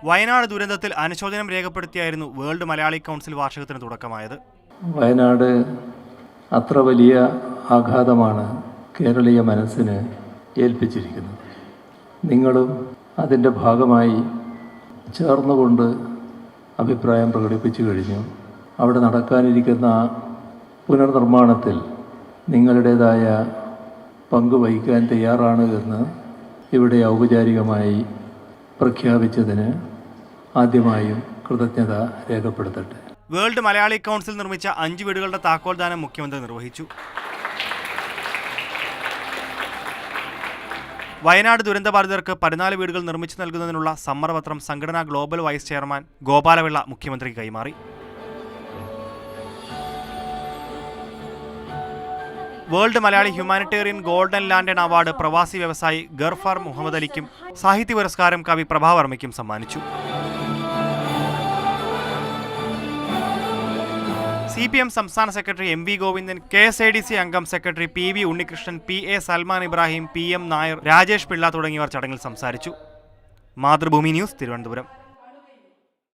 വയനാട് ദുരന്തത്തിൽ അനുശോചനം രേഖപ്പെടുത്തിയായിരുന്നു world Malayali council വാർഷികത്തിന് തുടക്കമായത്. വയനാട് അത്ര വലിയ ആഘാതമാണ് കേരളീയ മനസ്സിന് ഏൽപ്പിച്ചിരിക്കുന്നത്. നിങ്ങളും അതിൻ്റെ ഭാഗമായി ചേർന്നുകൊണ്ട് അഭിപ്രായം പ്രകടിപ്പിച്ചു കഴിഞ്ഞു. അവിടെ നടക്കാനിരിക്കുന്ന പുനർനിർമ്മാണത്തിൽ നിങ്ങളുടേതായ പങ്ക് വഹിക്കാൻ തയ്യാറാണ് എന്ന് ഇവിടെ ഔപചാരികമായി പ്രഖ്യാപിച്ചതിന് ആദ്യമായും കൃതജ്ഞത രേഖപ്പെടുത്തട്ടെ. വേൾഡ് മലയാളി കൗൺസിൽ നിർമ്മിച്ച 5 വീടുകളുടെ താക്കോൽദാനം മുഖ്യമന്ത്രി നിർവഹിച്ചു. വയനാട് ദുരന്തബാധിതർക്ക് 14 വീടുകൾ നിർമ്മിച്ചു നൽകുന്നതിനുള്ള സമ്മതപത്രം സംഘടനാ ഗ്ലോബൽ വൈസ് ചെയർമാൻ ഗോപാലപിള്ള മുഖ്യമന്ത്രിക്ക് കൈമാറി. World Malayali humanitarian golden London award പ്രവാസി വ്യവസായി ഗർഫർ മുഹമ്മദ് അലിക്കും സാഹിത്യ പുരസ്കാരം കവി പ്രഭാവർമ്മയ്ക്കും സമ്മാനിച്ചു. CPM സംസ്ഥാന സെക്രട്ടറി MV ഗോവിന്ദൻ, KSADC അംഗം secretary PV Unnikrishnan, PA Salman Ibrahim, PM Nair, Rajesh Pillai തുടങ്ങിയവർ ചടങ്ങിൽ സംസാരിച്ചു. മാതൃഭൂമി ന്യൂസ്, തിരുവനന്തപുരം.